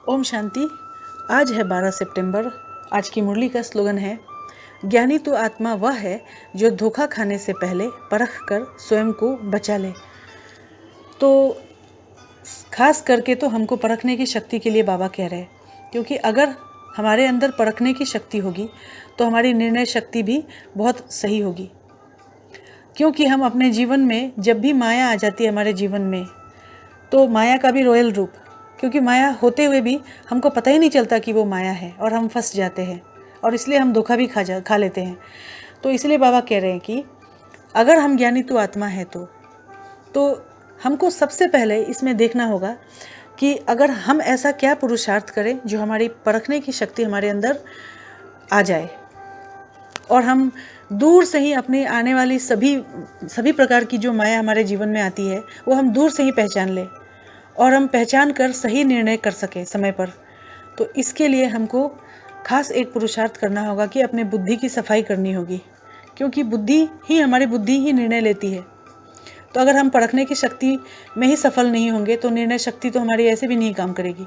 ओम शांति। आज है 12 सितंबर। आज की मुरली का स्लोगन है, ज्ञानी तो आत्मा वह है जो धोखा खाने से पहले परख कर स्वयं को बचा ले। तो खास करके तो हमको परखने की शक्ति के लिए बाबा कह रहे हैं, क्योंकि अगर हमारे अंदर परखने की शक्ति होगी तो हमारी निर्णय शक्ति भी बहुत सही होगी। क्योंकि हम अपने जीवन में जब भी माया आ जाती है हमारे जीवन में, तो माया का भी रॉयल रूप, क्योंकि माया होते हुए भी हमको पता ही नहीं चलता कि वो माया है और हम फंस जाते हैं और इसलिए हम धोखा भी खा लेते हैं। तो इसलिए बाबा कह रहे हैं कि अगर हम ज्ञानी तो आत्मा है तो हमको सबसे पहले इसमें देखना होगा कि अगर हम ऐसा क्या पुरुषार्थ करें जो हमारी परखने की शक्ति हमारे अंदर आ जाए और हम दूर से ही अपनी आने वाली सभी प्रकार की जो माया हमारे जीवन में आती है वो हम दूर से ही पहचान लें और हम पहचान कर सही निर्णय कर सकें समय पर। तो इसके लिए हमको खास एक पुरुषार्थ करना होगा कि अपने बुद्धि की सफाई करनी होगी, क्योंकि हमारी बुद्धि ही निर्णय लेती है। तो अगर हम परखने की शक्ति में ही सफल नहीं होंगे तो निर्णय शक्ति तो हमारी ऐसे भी नहीं काम करेगी।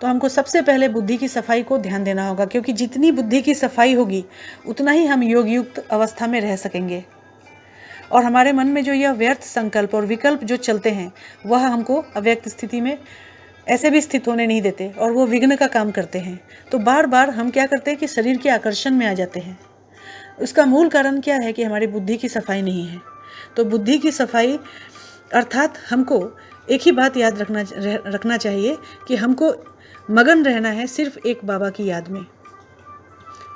तो हमको सबसे पहले बुद्धि की सफाई को ध्यान देना होगा, क्योंकि जितनी बुद्धि की सफाई होगी उतना ही हम योग युक्त अवस्था में रह सकेंगे और हमारे मन में जो यह व्यर्थ संकल्प और विकल्प जो चलते हैं वह हमको अव्यक्त स्थिति में ऐसे भी स्थित होने नहीं देते और वो विघ्न का काम करते हैं। तो बार बार हम क्या करते हैं कि शरीर के आकर्षण में आ जाते हैं। उसका मूल कारण क्या है कि हमारी बुद्धि की सफाई नहीं है। तो बुद्धि की सफाई अर्थात हमको एक ही बात याद रखना चाहिए कि हमको मगन रहना है सिर्फ एक बाबा की याद में,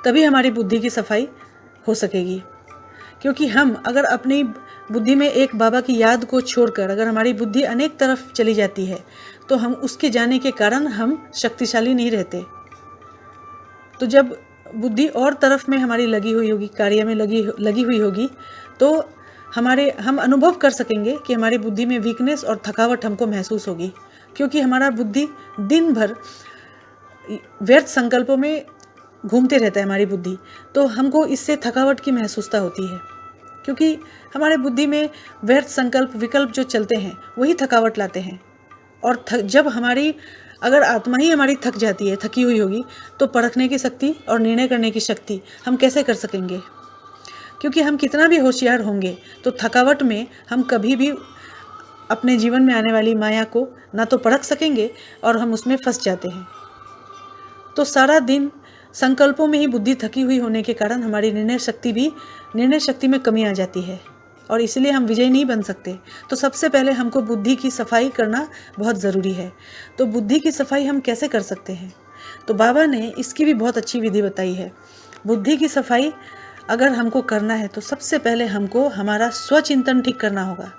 तभी हमारी बुद्धि की सफाई हो सकेगी। क्योंकि हम अगर अपनी बुद्धि में एक बाबा की याद को छोड़कर अगर हमारी बुद्धि अनेक तरफ चली जाती है तो हम उसके जाने के कारण हम शक्तिशाली नहीं रहते। तो जब बुद्धि और तरफ में हमारी लगी हुई होगी, कार्य में लगी हुई होगी, तो हम अनुभव कर सकेंगे कि हमारी बुद्धि में वीकनेस और थकावट हमको महसूस होगी, क्योंकि हमारा बुद्धि दिन भर व्यर्थ संकल्पों में घूमते रहता है हमारी बुद्धि। तो हमको इससे थकावट की महसूसता होती है, क्योंकि हमारे बुद्धि में व्यर्थ संकल्प विकल्प जो चलते हैं वही थकावट लाते हैं। और जब अगर आत्मा ही हमारी थक जाती है, थकी हुई होगी, तो परखने की शक्ति और निर्णय करने की शक्ति हम कैसे कर सकेंगे? क्योंकि हम कितना भी होशियार होंगे तो थकावट में हम कभी भी अपने जीवन में आने वाली माया को ना तो परख सकेंगे और हम उसमें फंस जाते हैं। तो सारा दिन संकल्पों में ही बुद्धि थकी हुई होने के कारण हमारी निर्णय शक्ति में कमी आ जाती है और इसलिए हम विजयी नहीं बन सकते। तो सबसे पहले हमको बुद्धि की सफाई करना बहुत ज़रूरी है। तो बुद्धि की सफाई हम कैसे कर सकते हैं? तो बाबा ने इसकी भी बहुत अच्छी विधि बताई है। बुद्धि की सफाई अगर हमको करना है तो सबसे पहले हमको हमारा स्वचिंतन ठीक करना होगा।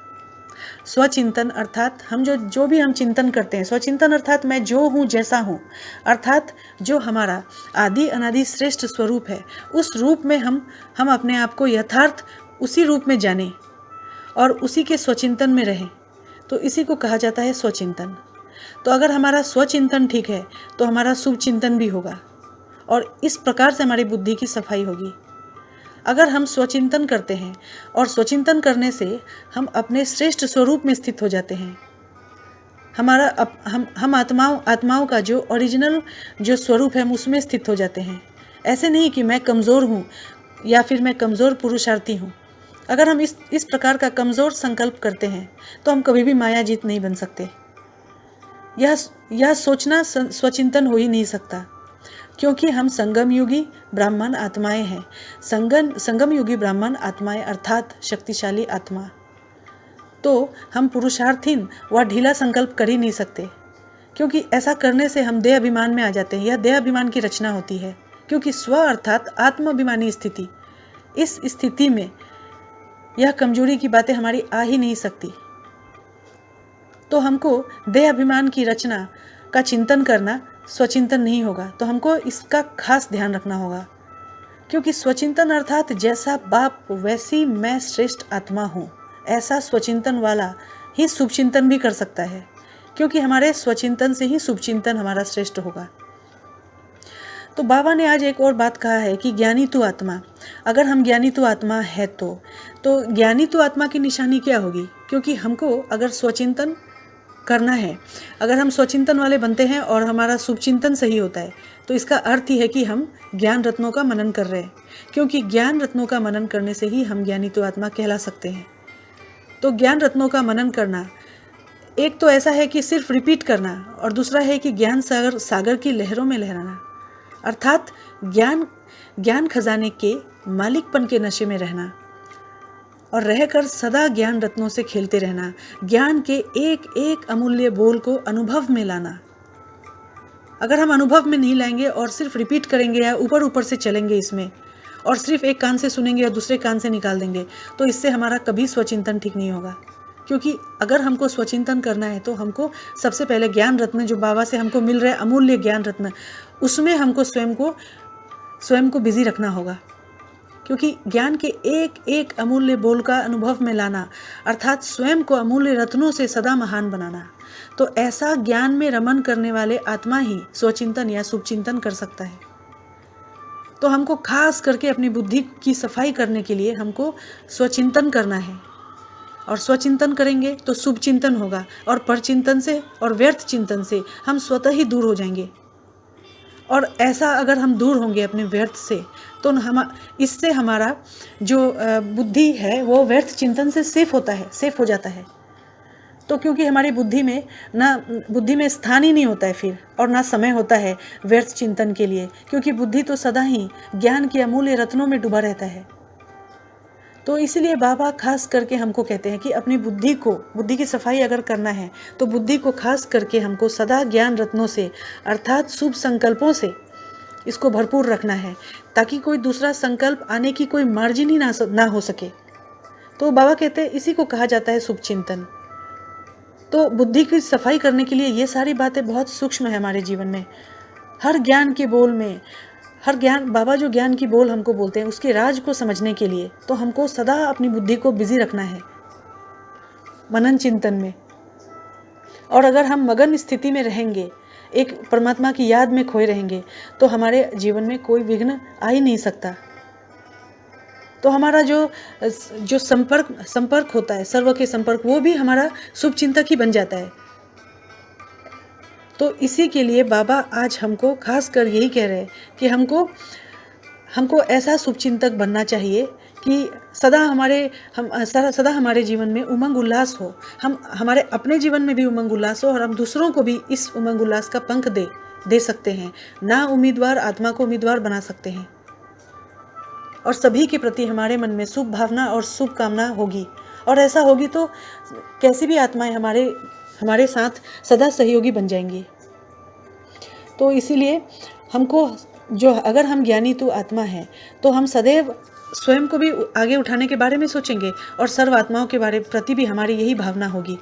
स्वचिंतन अर्थात हम जो भी हम चिंतन करते हैं, स्वचिंतन अर्थात मैं जो हूँ जैसा हूँ, अर्थात जो हमारा आदि अनादि श्रेष्ठ स्वरूप है उस रूप में हम अपने आप को यथार्थ उसी रूप में जानें और उसी के स्वचिंतन में रहें। तो इसी को कहा जाता है स्वचिंतन। तो अगर हमारा स्वचिंतन ठीक है तो हमारा शुभ चिंतन भी होगा और इस प्रकार से हमारी बुद्धि की सफाई होगी। अगर हम स्वचिंतन करते हैं और स्वचिंतन करने से हम अपने श्रेष्ठ स्वरूप में स्थित हो जाते हैं। हम आत्माओं का जो ओरिजिनल जो स्वरूप है हम उसमें स्थित हो जाते हैं। ऐसे नहीं कि मैं कमज़ोर हूँ या फिर मैं कमज़ोर पुरुषार्थी हूँ। अगर हम इस प्रकार का कमज़ोर संकल्प करते हैं तो हम कभी भी माया जीत नहीं बन सकते। यह सोचना स्वचिंतन हो ही नहीं सकता, क्योंकि हम संगम युगी ब्राह्मण आत्माएं हैं। संगम युगी ब्राह्मण आत्माएं अर्थात शक्तिशाली आत्मा। तो हम पुरुषार्थहीन व ढीला संकल्प कर ही नहीं सकते, क्योंकि ऐसा करने से हम देह अभिमान में आ जाते हैं। यह देह अभिमान की रचना होती है, क्योंकि स्व अर्थात आत्माभिमानी स्थिति, इस स्थिति में यह कमजोरी की बातें हमारी आ ही नहीं सकती। तो हमको देह अभिमान की रचना का चिंतन करना स्वचिंतन नहीं होगा। तो हमको इसका खास ध्यान रखना होगा, क्योंकि स्वचिंतन अर्थात जैसा बाप वैसी मैं श्रेष्ठ आत्मा हूँ, ऐसा स्वचिंतन वाला ही शुभचिंतन भी कर सकता है, क्योंकि हमारे स्वचिंतन से ही शुभचिंतन हमारा श्रेष्ठ होगा। तो बाबा ने आज एक और बात कहा है कि ज्ञानी तू आत्मा। अगर हम ज्ञानी तू आत्मा है तो ज्ञानी तू आत्मा की निशानी क्या होगी? क्योंकि हमको अगर स्वचिंतन करना है, अगर हम स्वचिंतन वाले बनते हैं और हमारा शुभचिंतन सही होता है, तो इसका अर्थ ही है कि हम ज्ञान रत्नों का मनन कर रहे हैं, क्योंकि ज्ञान रत्नों का मनन करने से ही हम ज्ञानी तो आत्मा कहला सकते हैं। तो ज्ञान रत्नों का मनन करना एक तो ऐसा है कि सिर्फ रिपीट करना, और दूसरा है कि ज्ञान सागर की लहरों में लहराना, अर्थात ज्ञान खजाने के मालिकपन के नशे में रहना और रहकर सदा ज्ञान रत्नों से खेलते रहना, ज्ञान के एक एक अमूल्य बोल को अनुभव में लाना। अगर हम अनुभव में नहीं लाएंगे और सिर्फ रिपीट करेंगे या ऊपर ऊपर से चलेंगे इसमें, और सिर्फ एक कान से सुनेंगे और दूसरे कान से निकाल देंगे, तो इससे हमारा कभी स्वचिंतन ठीक नहीं होगा। क्योंकि अगर हमको स्वचिंतन करना है तो हमको सबसे पहले ज्ञान रत्न जो बाबा से हमको मिल रहे अमूल्य ज्ञान रत्न, उसमें हमको स्वयं को बिजी रखना होगा। क्योंकि ज्ञान के एक एक अमूल्य बोल का अनुभव में लाना, अर्थात स्वयं को अमूल्य रत्नों से सदा महान बनाना, तो ऐसा ज्ञान में रमन करने वाले आत्मा ही स्वचिंतन या शुभचिंतन कर सकता है। तो हमको खास करके अपनी बुद्धि की सफाई करने के लिए हमको स्वचिंतन करना है, और स्वचिंतन करेंगे तो शुभ चिंतन होगा, और परचिंतन से और व्यर्थ चिंतन से हम स्वतः ही दूर हो जाएंगे। और ऐसा अगर हम दूर होंगे अपने व्यर्थ से, तो इससे हमारा जो बुद्धि है वो व्यर्थ चिंतन से सेफ हो जाता है। तो क्योंकि हमारी बुद्धि में स्थान ही नहीं होता है फिर, और ना समय होता है व्यर्थ चिंतन के लिए, क्योंकि बुद्धि तो सदा ही ज्ञान के अमूल्य रत्नों में डूबा रहता है। तो इसलिए बाबा खास करके हमको कहते हैं कि अपनी बुद्धि की सफाई अगर करना है तो बुद्धि को खास करके हमको सदा ज्ञान रत्नों से, अर्थात शुभ संकल्पों से इसको भरपूर रखना है, ताकि कोई दूसरा संकल्प आने की कोई मार्जिन ही ना हो सके। तो बाबा कहते हैं इसी को कहा जाता है शुभ चिंतन। तो बुद्धि की सफाई करने के लिए ये सारी बातें बहुत सूक्ष्म है हमारे जीवन में। हर ज्ञान के बोल में, बाबा जो ज्ञान की बोल हमको बोलते हैं उसके राज को समझने के लिए तो हमको सदा अपनी बुद्धि को बिजी रखना है मनन चिंतन में। और अगर हम मगन स्थिति में रहेंगे, एक परमात्मा की याद में खोए रहेंगे, तो हमारे जीवन में कोई विघ्न आ ही नहीं सकता। तो हमारा जो संपर्क होता है, सर्व के संपर्क, वो भी हमारा शुभ चिंतक ही बन जाता है। तो इसी के लिए बाबा आज हमको खास कर यही कह रहे हैं कि हमको ऐसा शुभचिंतक बनना चाहिए कि सदा हमारे जीवन में उमंग उल्लास हो, हमारे अपने जीवन में भी उमंग उल्लास हो, और हम दूसरों को भी इस उमंग उल्लास का पंख दे सकते हैं, ना उम्मीदवार आत्मा को उम्मीदवार बना सकते हैं। और सभी के प्रति हमारे मन में शुभ भावना और शुभ कामना होगी, और ऐसा होगी तो कैसी भी आत्माएं हमारे साथ सदा सहयोगी बन जाएंगी। तो इसीलिए हमको अगर हम ज्ञानी तो आत्मा है तो हम सदैव स्वयं को भी आगे उठाने के बारे में सोचेंगे, और सर्व आत्माओं के प्रति भी हमारी यही भावना होगी।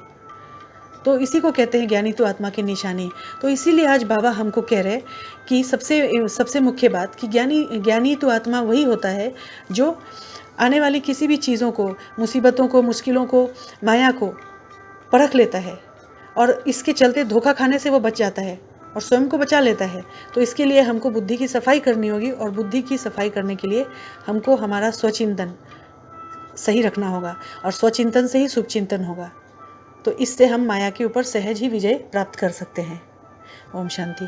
तो इसी को कहते हैं ज्ञानी तो आत्मा की निशानी। तो इसीलिए आज बाबा हमको कह रहे हैं कि सबसे मुख्य बात कि ज्ञानी तो आत्मा वही होता है जो आने वाली किसी भी चीज़ों को, मुसीबतों को, मुश्किलों को, माया को परख लेता है, और इसके चलते धोखा खाने से वो बच जाता है और स्वयं को बचा लेता है। तो इसके लिए हमको बुद्धि की सफाई करनी होगी, और बुद्धि की सफाई करने के लिए हमको हमारा स्वचिंतन सही रखना होगा, और स्वचिंतन से ही शुभचिंतन होगा। तो इससे हम माया के ऊपर सहज ही विजय प्राप्त कर सकते हैं। ओम शांति।